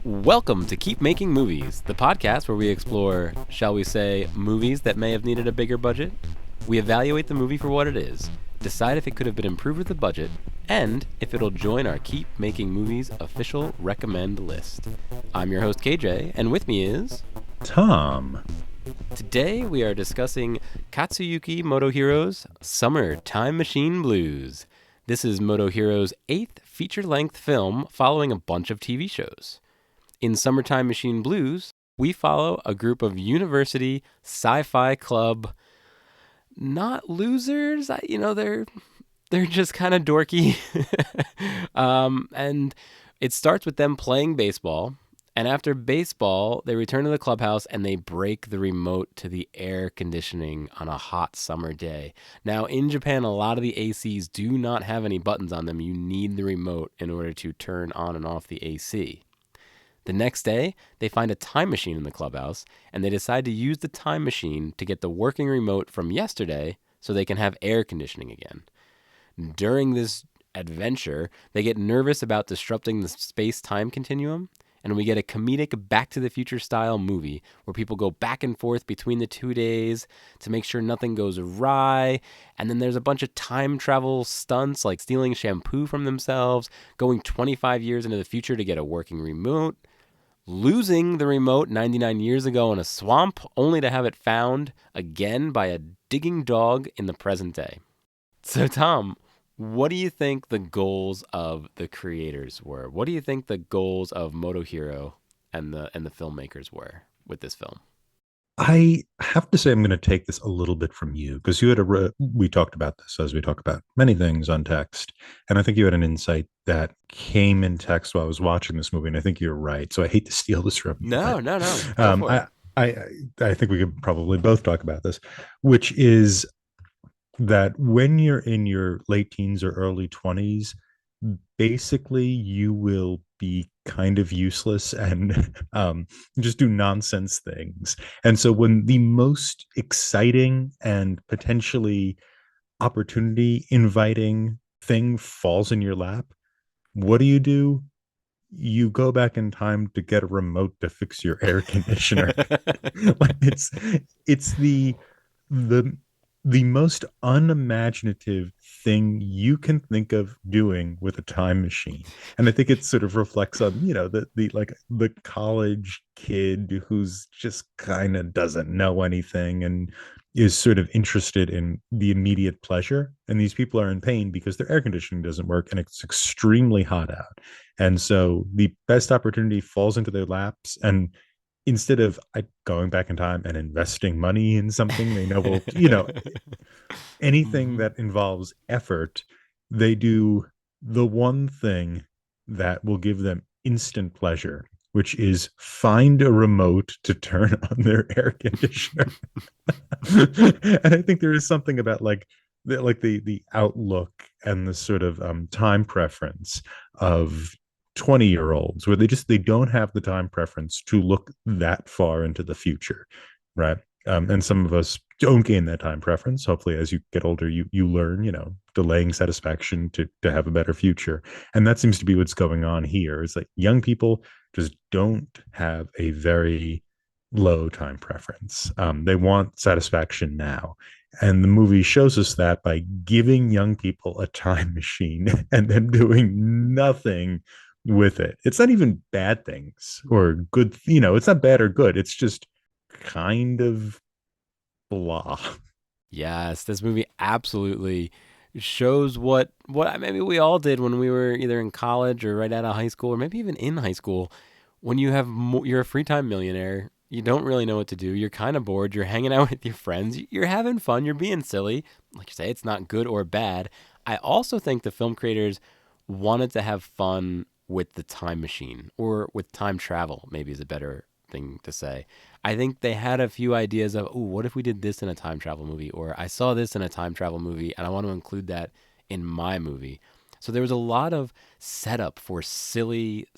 Welcome to Keep Making Movies, the podcast where we explore, shall we say, movies that may have needed a bigger budget. We evaluate the movie for what it is, decide if it could have been improved with the budget, and if it'll join our Keep Making Movies official recommend list. I'm your host KJ, and with me is Tom. Today we are discussing Katsuyuki Motohiro's Summer Time Machine Blues. This is Motohiro's 8th feature-length film following a bunch of TV shows. In Summertime Machine Blues, we follow a group of university sci-fi club, not losers, they're just kind of dorky. And it starts with them playing baseball, and after baseball, they return to the clubhouse and they break the remote to the air conditioning on a hot summer day. Now, in Japan, a lot of the ACs do not have any buttons on them. You need the remote in order to turn on and off the AC. The next day, they find a time machine in the clubhouse, and they decide to use the time machine to get the working remote from yesterday so they can have air conditioning again. During this adventure, they get nervous about disrupting the space-time continuum, and we get a comedic Back to the Future style movie where people go back and forth between the 2 days to make sure nothing goes awry. And then there's a bunch of time travel stunts like stealing shampoo from themselves, going 25 years into the future to get a working remote, losing the remote 99 years ago in a swamp only to have it found again by a digging dog in the present day. So, Tom, what do you think the goals of the creators were? What do you think the goals of Motohiro and the filmmakers were with this film? I have to say, I'm going to take this a little bit from you because we talked about this as we talk about many things on text. And I think you had an insight that came in text while I was watching this movie. And I think you're right. So I hate to steal this from you, but No. Go for it. I, I, I think we could probably both talk about this, which is that when you're in your late teens or early 20s, basically you will be kind of useless and just do nonsense things. And so when the most exciting and potentially opportunity inviting thing falls in your lap, what do? You go back in time to get a remote to fix your air conditioner. Like it's the the most unimaginative thing you can think of doing with a time machine. And I think it sort of reflects on, the college kid who's just kind of doesn't know anything and is sort of interested in the immediate pleasure. And these people are in pain because their air conditioning doesn't work and it's extremely hot out. And so the best opportunity falls into their laps. And instead of going back in time and investing money in something they know will, anything Mm-hmm. that involves effort, they do the one thing that will give them instant pleasure, which is find a remote to turn on their air conditioner. And I think there is something about the outlook and the sort of time preference of 20-year-olds where they don't have the time preference to look that far into the future, right? And some of us don't gain that time preference. Hopefully as you get older you learn, delaying satisfaction to have a better future. And that seems to be what's going on here. It's like young people just don't have a very low time preference. They want satisfaction now. And the movie shows us that by giving young people a time machine and then doing nothing with it. It's not even bad things or good, it's not bad or good. It's just kind of blah. Yes, this movie absolutely shows what maybe we all did when we were either in college or right out of high school or maybe even in high school. When you're a free time millionaire, you don't really know what to do. You're kind of bored. You're hanging out with your friends. You're having fun. You're being silly. Like you say, it's not good or bad. I also think the film creators wanted to have fun with the time machine or with time travel, maybe is a better thing to say. I think they had a few ideas of, oh, what if we did this in a time travel movie? Or I saw this in a time travel movie and I want to include that in my movie. So there was a lot of setup for silly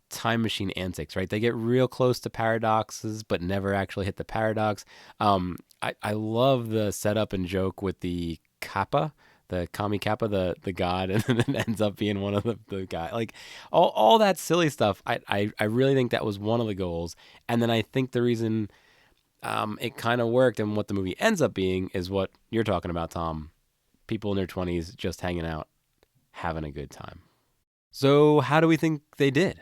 time machine antics, right? They get real close to paradoxes, but never actually hit the paradox. I love the setup and joke with the kappa, the Kami Kappa, the god, and then it ends up being one of the guy. Like all that silly stuff. I really think that was one of the goals. And then I think the reason it kind of worked and what the movie ends up being is what you're talking about, Tom. People in their 20s just hanging out, having a good time. So how do we think they did?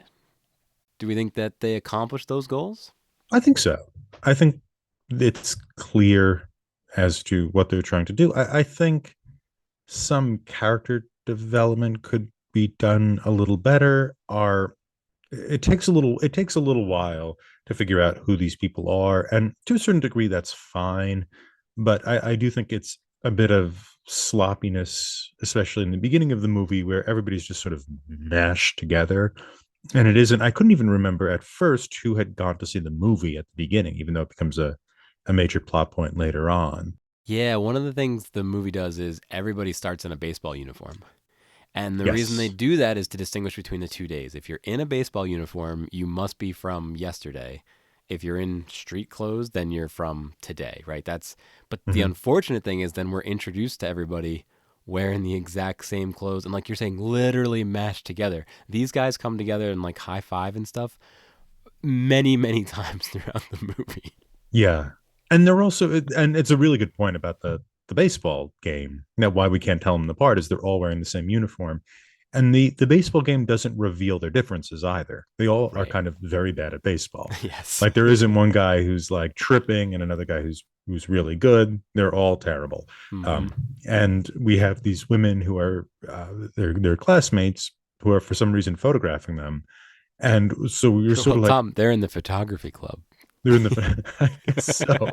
Do we think that they accomplished those goals? I think so. I think it's clear as to what they're trying to do. I think some character development could be done a little better. Or it takes a little while to figure out who these people are, and to a certain degree, that's fine. But I do think it's a bit of sloppiness, especially in the beginning of the movie, where everybody's just sort of mashed together. And it isn't, I couldn't even remember at first who had gone to see the movie at the beginning, even though it becomes a major plot point later on. Yeah, one of the things the movie does is everybody starts in a baseball uniform. And the reason they Yes. do that is to distinguish between the 2 days. If you're in a baseball uniform, you must be from yesterday. If you're in street clothes, then you're from today, right? But the Hmm. unfortunate thing is then we're introduced to everybody wearing the exact same clothes and like you're saying literally mashed together. These guys come together and like high five and stuff many, many times throughout the movie. Yeah. And they're also, and it's a really good point about the baseball game. Now, why we can't tell them apart is they're all wearing the same uniform. And the baseball game doesn't reveal their differences either. They all are Right. kind of very bad at baseball. Yes. Like there isn't one guy who's like tripping and another guy who's really good. They're all terrible. Mm-hmm. Um, and we have these women who are their classmates who are for some reason photographing them. And so we were sort Well, of like, Tom, they're in the photography club. they're in the, I guess so.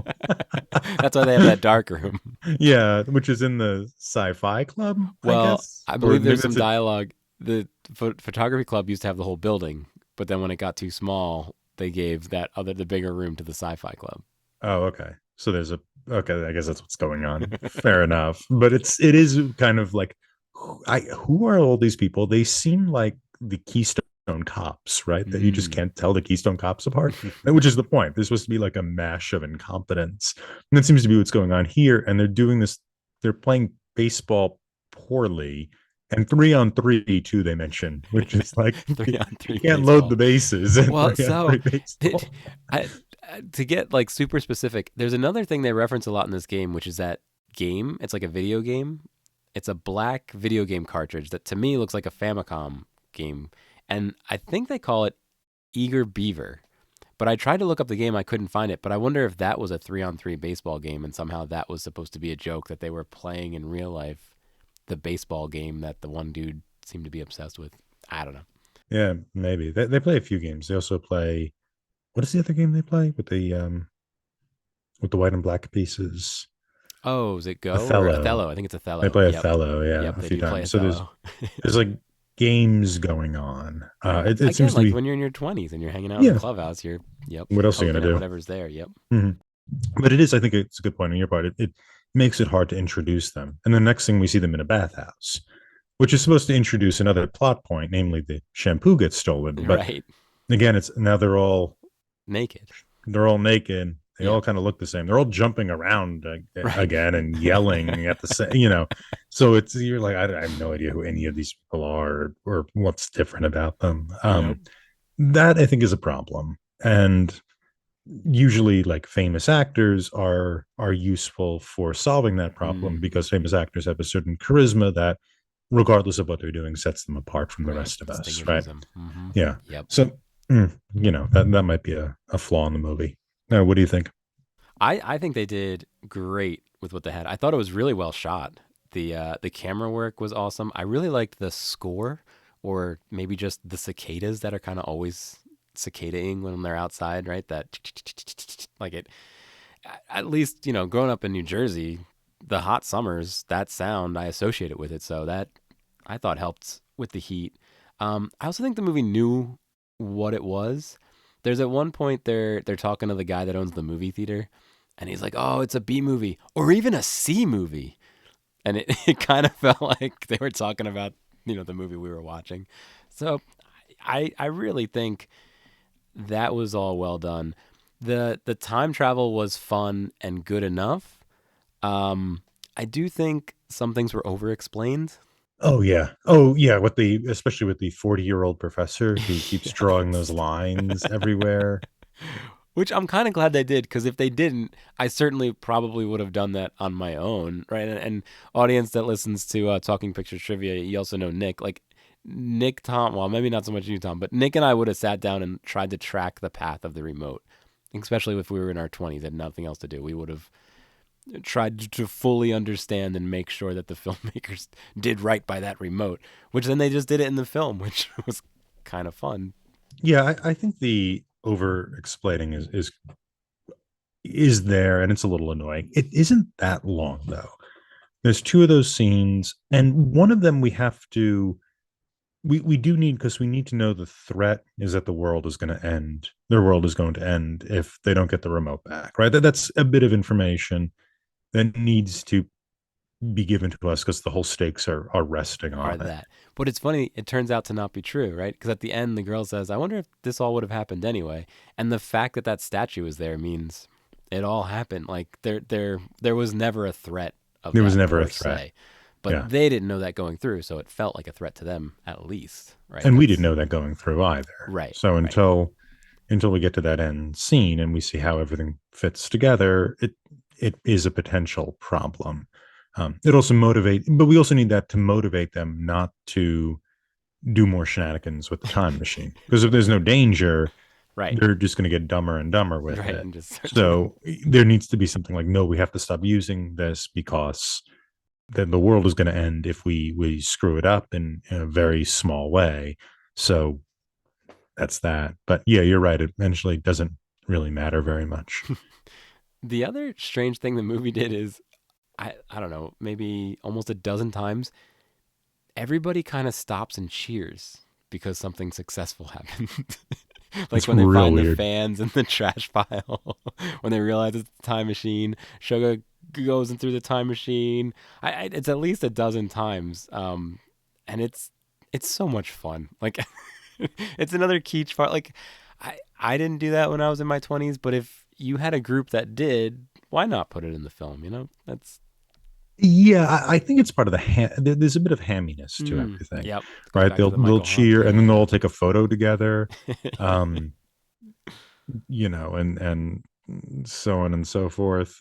That's why they have that dark room. Yeah, which is in the sci-fi club, I Well, guess, I or believe maybe there's some that's a. dialogue. The photography club used to have the whole building, but then when it got too small, they gave the bigger room to the sci-fi club. Oh, okay. So there's a. Okay, I guess that's what's going on. Fair enough, but it is kind of like, who are all these people? They seem like the Keystone Cops, right? That you just Mm. can't tell the Keystone Cops apart, which is the point. There's supposed to be like a mash of incompetence, and that seems to be what's going on here. And they're doing this. They're playing baseball poorly, and 3-on-3 too. They mention, which is like Three on you three can't load the baseball. bases in Well, 3-on-3 so baseball. I, to get like super specific, there's another thing they reference a lot in this game, which is that game. It's like a video game. It's a black video game cartridge that to me looks like a Famicom game, and I think they call it Eager Beaver. But I tried to look up the game, I couldn't find it. But I wonder if that was a 3-on-3 baseball game, and somehow that was supposed to be a joke that they were playing in real life, the baseball game that the one dude seemed to be obsessed with. I don't know. Yeah, maybe they play a few games. They also play. What is the other game they play with the white and black pieces? Oh, is it Go or Othello. Othello? I think it's They Othello. play Yep. Othello, yeah, Yep, a they few do play times. So there's Othello. there's like games going on. It Again, seems to like be. when you're in your 20s and you're hanging out in a Yeah. clubhouse, you're, yep, What else are you poking gonna at do? whatever's there. Yep. Hmm. But it is. I think it's a good point on your part. It makes it hard to introduce them. And the next thing we see them in a bathhouse, which is supposed to introduce another plot point, namely the shampoo gets stolen. But Right. again, it's now Naked. they're all naked. They all Yep. kind of look the same. They're all jumping around Right. again and yelling at the same. So it's you're like I have no idea who any of these people are or what's different about them. Yep. That I think is a problem, and usually like famous actors are useful for solving that problem Mm, because famous actors have a certain charisma that, regardless of what they're doing, sets them apart from the right. rest of us, right? Distinguishes them. Mm-hmm. Yeah. Yep. So, that might be a flaw in the movie. Now, what do you think? I think they did great with what they had. I thought it was really well shot. The camera work was awesome. I really liked the score, or maybe just the cicadas that are kind of always cicadaing when they're outside, right? That like it. At least growing up in New Jersey, the hot summers, that sound I associate it with it. So that I thought helped with the heat. I also think the movie knew what it was. There's at one point they're talking to the guy that owns the movie theater, and he's like, "Oh, it's a B movie or even a C movie," and it it kind of felt like they were talking about the movie we were watching. So I really think that was all well done. The time travel was fun and good enough. Um, I do think some things were over-explained. Oh yeah. Oh yeah, with the especially with the 40-year-old professor who keeps drawing those Yes. lines everywhere. Which I'm kind of glad they did, because if they didn't, I certainly probably would have done that on my own, right? And audience that listens to Talking Pictures Trivia, you also know Nick. Like Nick, Tom, well, maybe not so much you, Tom, but Nick and I would have sat down and tried to track the path of the remote, especially if we were in our 20s and nothing else to do. We would have tried to fully understand and make sure that the filmmakers did right by that remote, which then they just did it in the film, which was kind of fun. Yeah, I think the over explaining is there, and it's a little annoying. It isn't that long though. There's two of those scenes, and one of them we do need, because we need to know the threat is that the world is going to end. Their world is going to end if they don't get the remote back, right? That's a bit of information that needs to be given to us because the whole stakes are resting Are on it. that. But it's funny, it turns out to not be true, right? Because at the end, the girl says, I wonder if this all would have happened anyway. And the fact that that statue is there means it all happened. Like, there was never a threat of There was that never a per threat. se. But Yeah. they didn't know that going through, so it felt like a threat to them at least, right? And we didn't That's know that going through either. right, So right, until we get to that end scene and we see how everything fits together, it is a potential problem. It also motivate, but we also need that to motivate them not to do more shenanigans with the time machine. Because if there's no danger, right, they're just going to get dumber and dumber with right. it. And just start doing So there needs to be something like, no, we have to stop using this because then the world is going to end if we screw it up in a very small way. So that's that. But yeah, you're right. It eventually doesn't really matter very much. the other strange thing the movie did is I don't know, maybe almost a dozen times everybody kind of stops and cheers because something successful happened. Like It's when they real find the weird. fans in the trash pile, when they realize it's the time machine, Sugar goes in through the time machine. It's at least a dozen times, and it's so much fun. Like it's another Keach part. Like I didn't do that when I was in my 20s, but if you had a group that did, why not put it in the film? You know, that's Yeah, I think it's part of there's a bit of hamminess to everything, yep. Goes right? back to the They'll Michael cheer and then they'll Haneke. all take a photo together. Yeah. Um, and so on and so forth.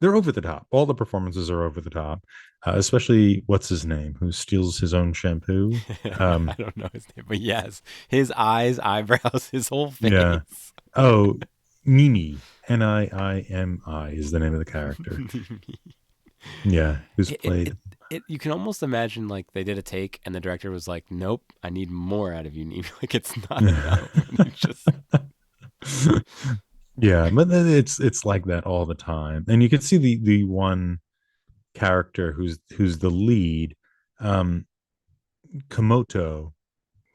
They're over the top. All the performances are over the top, especially what's his name, who steals his own shampoo. I don't know his name, but yes, his eyes, eyebrows, his whole Yeah. face. Oh, Nimi, Nimi is the name of the character. Yeah, who's it, it, it, played. you can almost imagine like they did a take and the director was like, "Nope, I need more out of you." Like it's not enough. And you just Yeah, but then it's like that all the time, and you can see the one character who's the lead, um, Komoto.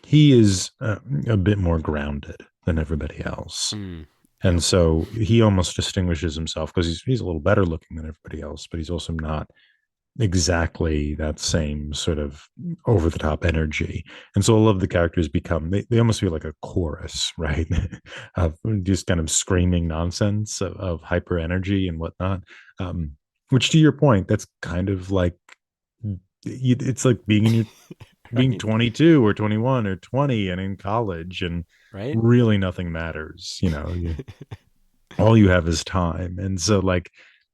He is a bit more grounded than everybody else, yep. and so he almost distinguishes himself because he's a little better looking than everybody else, but he's also not exactly that same sort of over the top energy. And so all of the characters they almost feel like a chorus, right? Of just kind of screaming nonsense of hyper energy and whatnot. Which to your point, that's kind of like it's like being Right. 22 or 21 or 20 and in college and Right. really nothing matters, all you have is time. And so like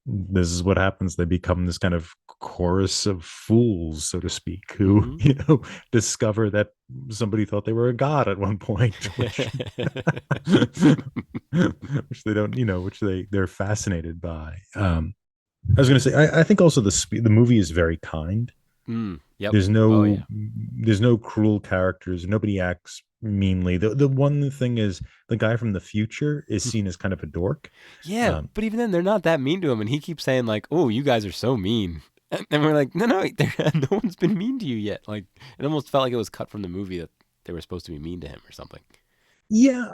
this is what happens. They become this kind of chorus of fools, so to speak, who, Mm-hmm. discover that somebody thought they were a god at one point, which which they don't, which they're fascinated by. I was going to say, I think also the movie is very kind. Yep. There's Oh no yeah. there's no cruel characters. Nobody acts meanly. The one thing is the guy from the future is seen as kind of a dork. Yeah, Um, but even then, they're not that mean to him, and he keeps saying like, "Oh, you guys are so mean," and we're like, "No, no, no one's been mean to you yet." Like, it almost felt like it was cut from the movie that they were supposed to be mean to him or something. yeah,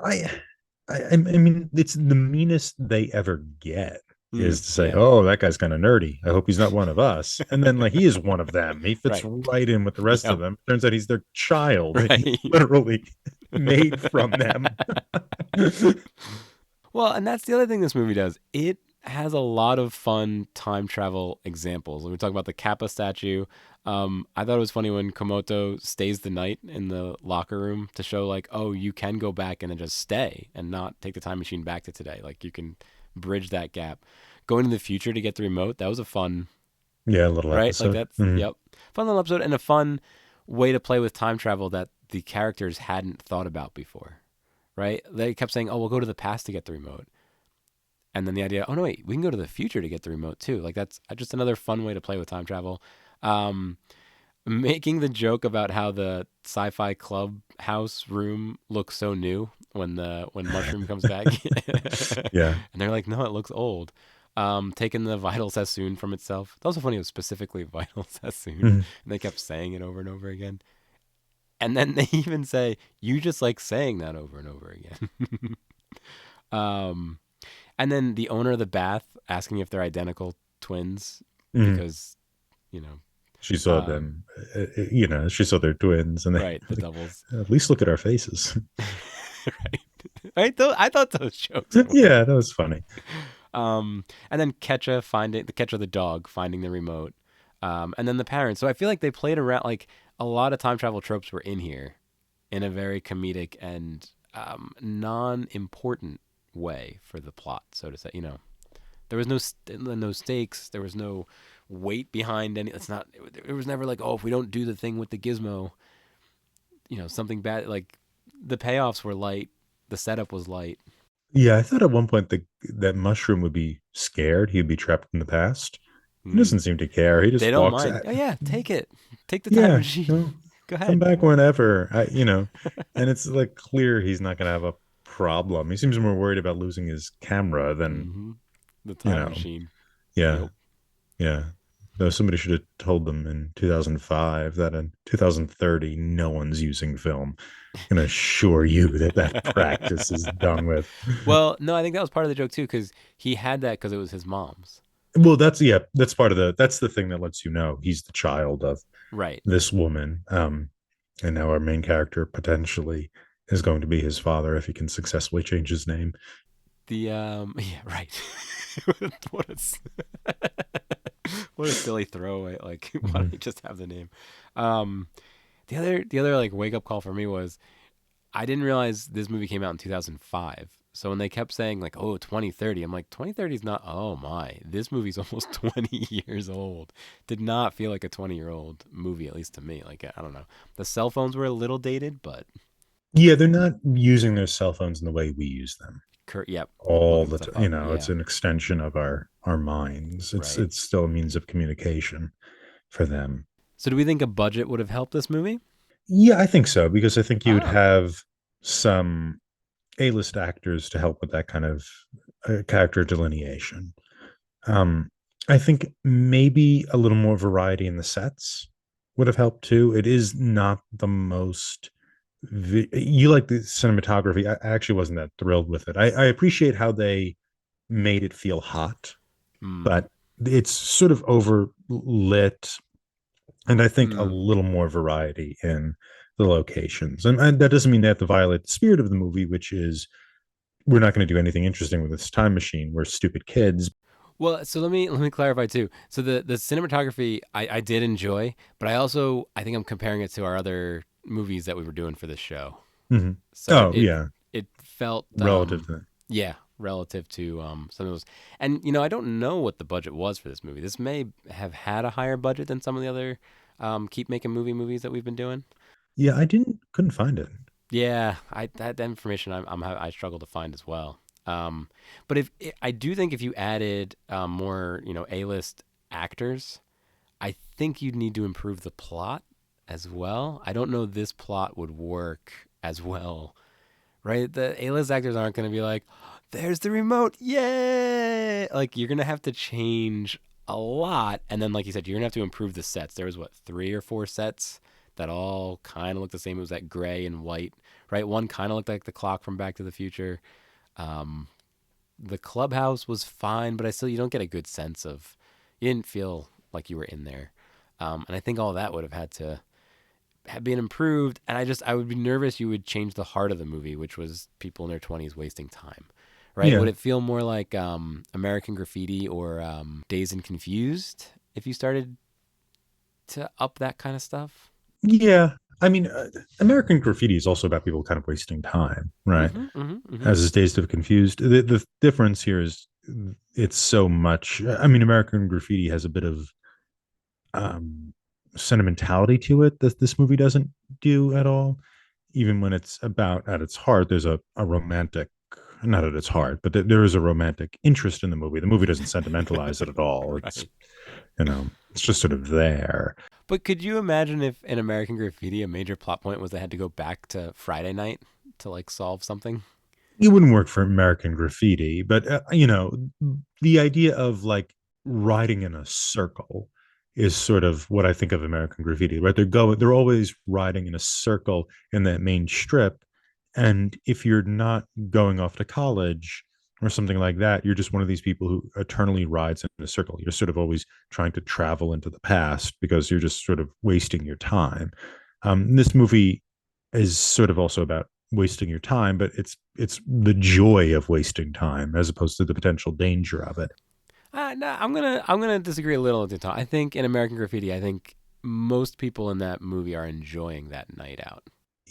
I mean, it's the meanest they ever get is to say, Yeah. "Oh, that guy's kind of nerdy. I hope he's not one of us." And then, like, he is one of them. He fits Right. right in with the rest of Yep. them. Turns out he's their child. He's Right. literally made from them. Well, and that's the other thing this movie does. It has a lot of fun time travel examples. When we talk about the Kappa statue, I thought it was funny when Komodo stays the night in the locker room to show like, oh, you can go back and then just stay and not take the time machine back to today. Like you can bridge that gap. Going to the future to get the remote, that was a fun, Yeah, a little right? Like episode. that's yep, fun little episode and a fun way to play with time travel that the characters hadn't thought about before. Right? They kept saying, "Oh, we'll go to the past to get the remote." And then the idea, oh no, wait, we can go to the future to get the remote too. Like that's just another fun way to play with time travel. Um, Making the joke about how the sci-fi clubhouse room looks so new when Mushroom comes back, Yeah. and they're like, no, it looks old. Taking the vital sassoon from itself. It's also funny. It was specifically vital sassoon, Mhm. and they kept saying it over and over again. And then they even say, "You just like saying that over and over again." um, And then the owner of the bath asking if they're identical twins Mhm. because, you know, She saw them, she saw their twins, and they right, the like, doubles. at least look at our faces. Right. I thought those jokes were Yeah, funny. that was funny. And then Ketcha the dog finding the remote. And then the parents. So I feel like they played around like a lot of time travel tropes were in here in a very comedic and non-important way for the plot, so to say. There was no stakes. There was no weight behind any. It's not. It was never like, oh, if we don't do the thing with the gizmo, something bad. Like the payoffs were light. The setup was light. Yeah, I thought at one point that Mushroom would be scared. He'd be trapped in the past. He Mm. doesn't seem to care. He They just don't walks mind. at, Oh yeah, take it. Take the time yeah, machine. no, Go come ahead. back whenever. And it's like clear he's not going to have a problem. He seems more worried about losing his camera than, Mm-hmm. The you time know, machine. yeah, Yep. yeah. Though somebody should have told them in 2005 that in 2030 no one's using film. I can assure you that that practice is done with. Well, no, I think that was part of the joke too, because he had that because it was his mom's. Well, that's part of that's the thing that lets you know he's the child of Right. this woman. And now our main character potentially is going to be his father if he can successfully change his name. The yeah, right. what a what a silly throwaway. Like, why don't Mhm. you just have the name? Um, the other like wake up call for me was I didn't realize this movie came out in 2005. So when they kept saying like, "Oh, 2030," I'm like, 2030 is not. Oh my, this movie's almost 20 years old. Did not feel like a 20-year-old movie, at least to me. Like I don't know, the cell phones were a little dated, but Yeah, they're not using their cell phones in the way we use them yep, all looking the time. stuff up. It's Yeah, an extension of our minds. It's right. it's still a means of communication for them. So do we think a budget would have helped this movie? Yeah, I think so because I think you would Ah, have some A-list actors to help with that kind of character delineation. Um, I think maybe a little more variety in the sets would have helped too. It is not the most. You like the cinematography. I actually wasn't that thrilled with it. I appreciate how they made it feel hot, mm, but it's sort of overlit. And I think a mm. little more variety in the locations. And that doesn't mean they have to violate the spirit of the movie, which is we're not going to do anything interesting with this time machine. We're stupid kids. Well, so let me clarify too. So the cinematography I did enjoy, but I think I'm comparing it to our other movies that we were doing for this show. Mm-hmm. So it Oh, it, yeah. it felt Relative to that. yeah, relative to some of those. And I don't know what the budget was for this movie. This may have had a higher budget than some of the other keep making movies that we've been doing. Yeah, couldn't find it. Yeah, that information I struggle to find as well. But if I do think if you added more A-list actors, I think you'd need to improve the plot as well. I don't know this plot would work as well, right? The A-list actors aren't going to be like, "There's the remote, yay!" Like you're gonna have to change a lot, and then like you said, you're gonna have to improve the sets. There was what 3 or 4 sets that all kind of looked the same. It was that gray and white, right? One kind of looked like the clock from Back to the Future. Um, the clubhouse was fine, but you don't get a good sense of. You didn't feel like you were in there, and I think all that would have had to have been improved. And I would be nervous you would change the heart of the movie, which was people in their 20s wasting time, right? Would Yeah. it feel more like American Graffiti or Dazed and Confused if you started to up that kind of stuff? Yeah. I mean, American Graffiti is also about people kind of wasting time, right? Mm-hmm. Mm-hmm. Mm-hmm. As is Dazed of Confused. The difference here is it's so much. I mean, American Graffiti has a bit of sentimentality to it that this movie doesn't do at all. Even when it's about at its heart, there's a romantic, not at its heart, but there is a romantic interest in the movie. The movie doesn't sentimentalize it at all. It's, Right. it's just sort of there. But could you imagine if in American Graffiti a major plot point was they had to go back to Friday night to like solve something? It wouldn't work for American Graffiti, but the idea of like riding in a circle is sort of what I think of American Graffiti, right? They're always riding in a circle in that main strip, and if you're not going off to college or something like that, you're just one of these people who eternally rides in a circle. You're sort of always trying to travel into the past because you're just sort of wasting your time. This movie is sort of also about wasting your time, but it's the joy of wasting time as opposed to the potential danger of it. No, I'm gonna disagree a little with you, Tom. I think in American Graffiti, I think most people in that movie are enjoying that night out.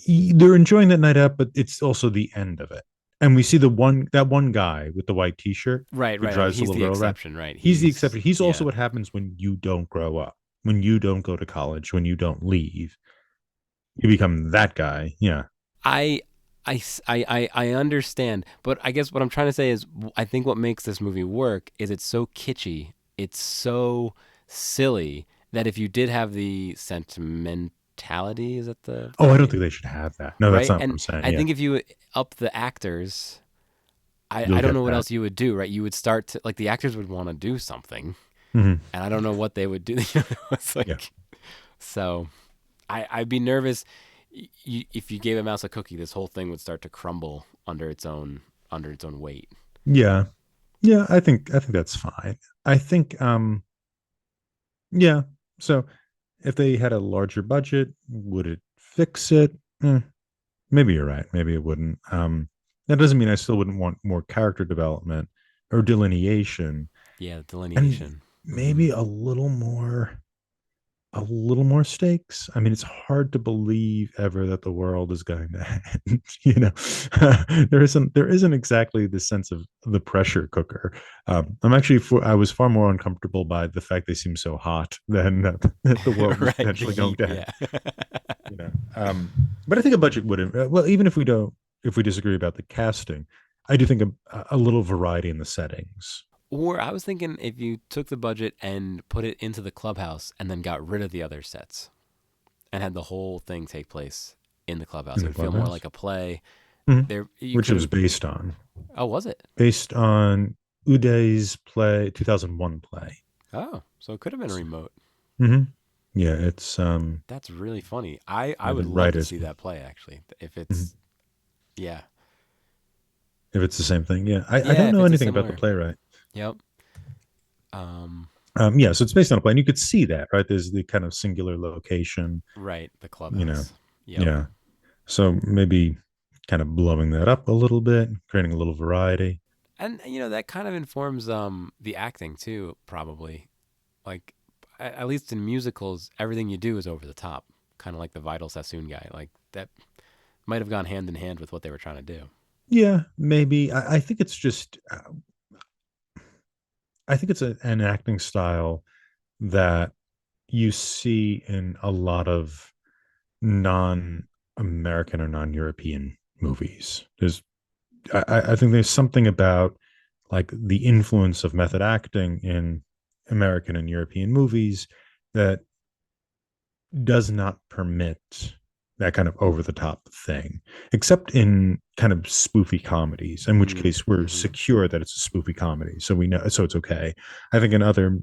They're enjoying that night out, but it's also the end of it. And we see that one guy with the white t-shirt Right, who right. I mean, drives the he's little the girl around. exception, right? He's the He's exception. He's also yeah. what happens when you don't grow up, when you don't go to college, when you don't leave. You become that guy. Yeah. I, I understand, but I guess what I'm trying to say is I think what makes this movie work is it's so kitschy, it's so silly that if you did have the sentimentality, is that the Oh, I don't right? think they should have that. No, that's Right? not what And I'm saying. I Yeah. think if you up the actors, I You'll don't get know what that. else you would do, right? You would start to like the actors would want to do something, Mm-hmm. and I don't know what they would do. It's Yeah. like so I'd be nervous if you gave a mouse a cookie, this whole thing would start to crumble under its own weight. Yeah. Yeah, I think that's fine. I think yeah. So if they had a larger budget, would it fix it? Maybe you're right. Maybe it wouldn't. That doesn't mean I still wouldn't want more character development or delineation, Yeah, and delineation. Hmm. maybe a little more stakes. I mean, it's hard to believe ever that the world is going to end. There isn't exactly the sense of the pressure cooker. I was far more uncomfortable by the fact they seem so hot than that the world was Right, the potentially going heat. to end. Yeah. You know, but I think a budget would. Well, even if we disagree about the casting, I do think a little variety in the settings. Or I was thinking if you took the budget and put it into the clubhouse and then got rid of the other sets and had the whole thing take place in the clubhouse, In it the would feel more clubhouse, like a play. hmm There, you which it was couldn't. based on. Oh, was it? Based on Uday's play, 2001 play. Oh, so it could have been a remote. Mm-hmm. Yeah, it's That's really funny. I yeah, the would love to writers. see that play actually. If Mhm. it's yeah. If it's the same thing, yeah. I Yeah, don't if know it's a anything about the similar. playwright. Yep. Um, Yeah, so it's based on a play, and you could see that, right? There's the kind of singular location, right, the you know. clubhouse. Yep. Yeah, so maybe kind of blowing that up a little bit, creating a little variety. And that kind of informs the acting too, probably. Like at least in musicals, everything you do is over the top, kind of like the Vital Sassoon guy. Like that might have gone hand in hand with what they were trying to do. Yeah, maybe. I think it's just. I think it's an acting style that you see in a lot of non-American or non-European movies. I think there's something about like the influence of method acting in American and European movies that does not permit that kind of over the top thing, except in kind of spoofy comedies, in which case we're Mm-hmm. secure that it's a spoofy comedy. So we know, so it's okay. I think in other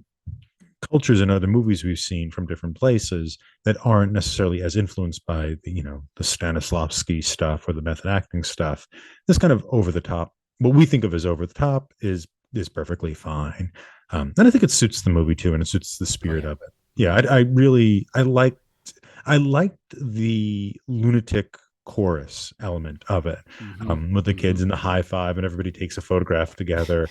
cultures and other movies we've seen from different places that aren't necessarily as influenced by the Stanislavski stuff or the method acting stuff. This kind of over the top, what we think of as over the top, is perfectly fine, and I think it suits the movie too, and it suits the Oh spirit yeah. of it. Yeah, I liked the lunatic chorus element of it, Mm-hmm. with the Mm-hmm. kids in the high five and everybody takes a photograph together.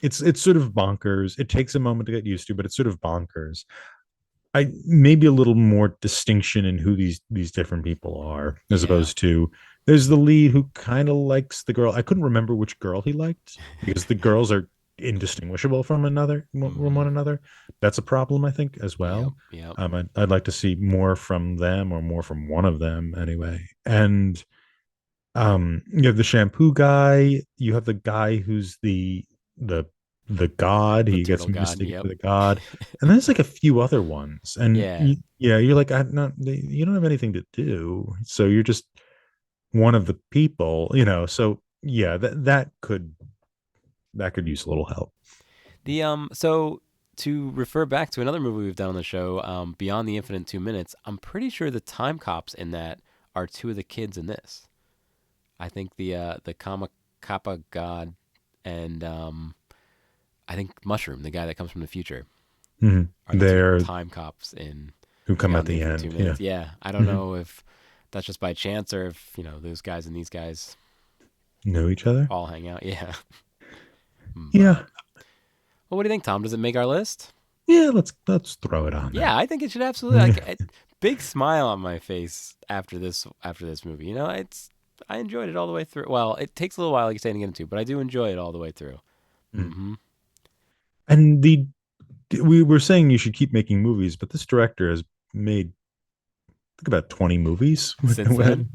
It's sort of bonkers. It takes a moment to get used to, but it's sort of bonkers. I maybe a little more distinction in who these different people are, as Yeah. opposed to there's the lead who kind of likes the girl. I couldn't remember which girl he liked because the girls are indistinguishable from Mm-hmm. one another. That's a problem, I think, as Yep. well. Yep. I'd like to see more from them, or more from one of them anyway. And you have the shampoo guy, you have the guy who's the the god, The he gets turtle god. mistaken Yep. for the god. And there's like a few other ones, and Yeah. yeah, you're like, I'm not, you don't have anything to do, so you're just one of the people, so yeah, that could use a little help. The so to refer back to another movie we've done on the show, Beyond the Infinite 2 Minutes, I'm pretty sure the time cops in that are two of the kids in this. I think the Kama Kappa god and I think Mushroom, the guy that comes from the future, Mhm. are the two They're time cops in who come at Beyond the the Infinite Two end, yeah. Minutes. Yeah, I don't Mhm. know if that's just by chance or if those guys and these guys Know each other. all hang out. Yeah, Yeah, but well, what do you think, Tom? Does it make our list? yeah, let's throw it on Yeah, there. I think it should absolutely. Like, big smile on my face after this movie. I enjoyed it all the way through. Well, it takes a little while, like you're saying, to get into, but I do enjoy it all the way through. Mm. Mm-hmm. And we were saying you should keep making movies, but this director has made, I think, about 20 movies. Since then,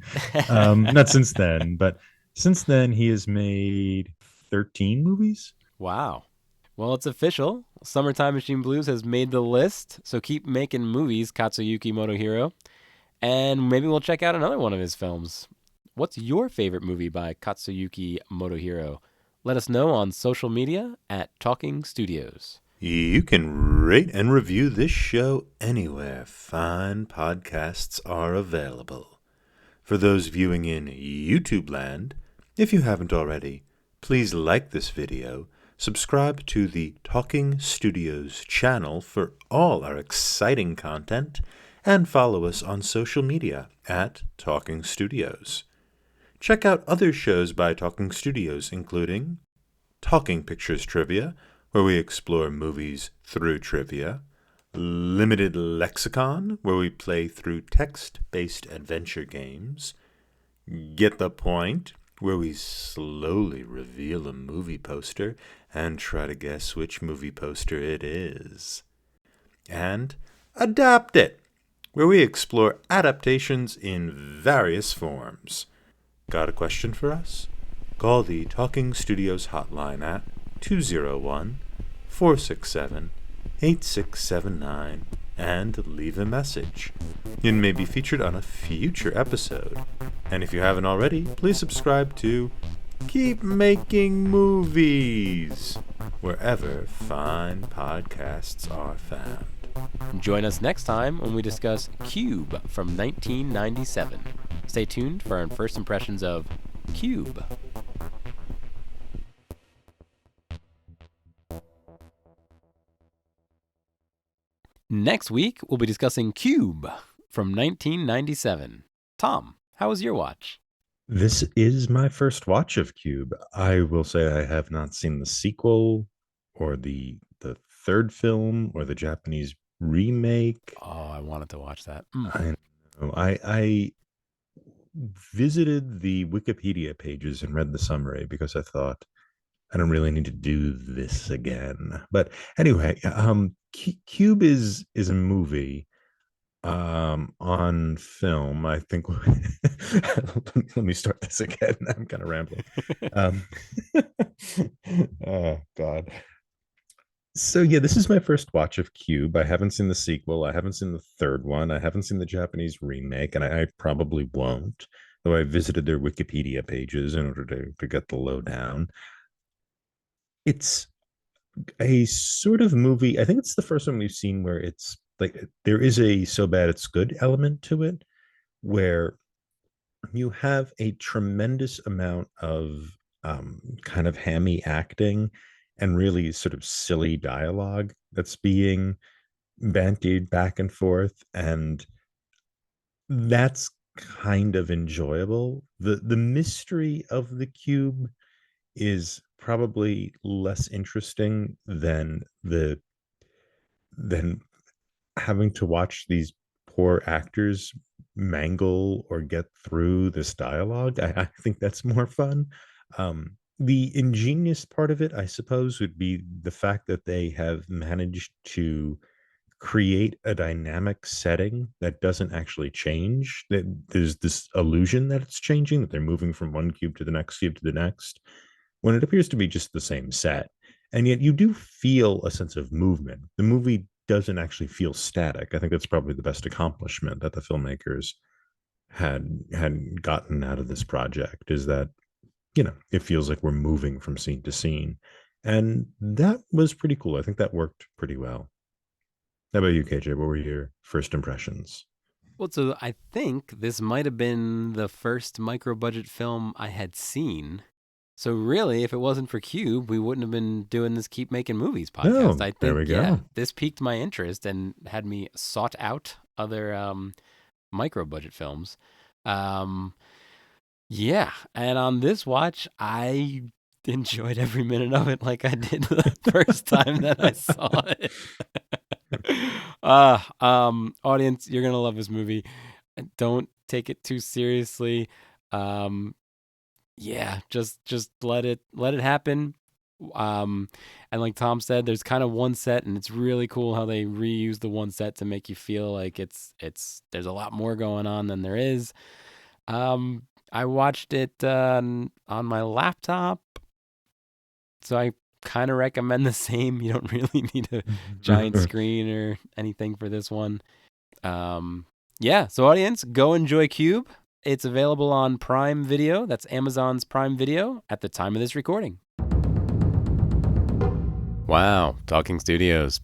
Not since then, but since then he has made 13 movies. wow. Well, it's official. Summertime Machine Blues has made the list, so keep making movies, Katsuyuki Motohiro, and maybe we'll check out another one of his films. What's your favorite movie by Katsuyuki Motohiro? Let us know on social media at Talking Studios. You can rate and review this show anywhere fine podcasts are available. For those viewing in YouTube land, if you haven't already, please like this video, subscribe to the Talking Studios channel for all our exciting content, and follow us on social media at Talking Studios. Check out other shows by Talking Studios, including Talking Pictures Trivia, where we explore movies through trivia; Limited Lexicon, where we play through text-based adventure games; Get the Point, where we slowly reveal a movie poster and try to guess which movie poster it is; and Adapt It, where we explore adaptations in various forms. Got a question for us? Call the Talking Studios hotline at 201-467-8679 and leave a message. It may be featured on a future episode. And if you haven't already, please subscribe to Keep Making Movies wherever fine podcasts are found. Join us next time when we discuss Cube from 1997. Stay tuned for our first impressions of Cube. Next week, we'll be discussing Cube from 1997. Tom, how was your watch? This is my first watch of Cube. I will say I have not seen the sequel, or the third film, or the Japanese remake. Oh, I wanted to watch that. I know. I visited the Wikipedia pages and read the summary because I thought I don't really need to do this again. But anyway, Cube is a movie on film, I think. Let me start this again. I'm kind of rambling. um oh god. So yeah, this is my first watch of Cube. I haven't seen the sequel, I haven't seen the third one, I haven't seen the Japanese remake, and I probably won't, though I visited their Wikipedia pages in order to get the lowdown. It's a sort of movie. I think it's the first one we've seen where it's like there is a so bad it's good element to it, where you have a tremendous amount of kind of hammy acting and really sort of silly dialogue that's being bandied back and forth, and that's kind of enjoyable. The mystery of the cube is probably less interesting than having to watch these poor actors mangle or get through this dialogue. I think that's more fun. The ingenious part of it, I suppose, would be the fact that they have managed to create a dynamic setting that doesn't actually change. That there's this illusion that it's changing, that they're moving from one cube to the next cube to the next, when it appears to be just the same set. And yet you do feel a sense of movement. The movie doesn't actually feel static. I think that's probably the best accomplishment that the filmmakers had gotten out of this project, is that, it feels like we're moving from scene to scene. And that was pretty cool. I think that worked pretty well. How about you, KJ? What were your first impressions? Well, so I think this might have been the first micro budget film I had seen. So really, if it wasn't for Cube, we wouldn't have been doing this Keep Making Movies podcast. Oh, I there think, we yeah, go. this piqued my interest and had me sought out other micro budget films. Um, yeah, and on this watch, I enjoyed every minute of it like I did the first time that I saw it. Audience, you're gonna love this movie. Don't take it too seriously. Um, yeah, just let it happen. Um, and like Tom said, there's kind of one set, and it's really cool how they reuse the one set to make you feel like it's there's a lot more going on than there is. I watched it on my laptop, so I kind of recommend the same. You don't really need a giant screen or anything for this one. Yeah, so audience, go enjoy Cube. It's available on Prime Video. That's Amazon's Prime Video at the time of this recording. Wow, Talking Studios,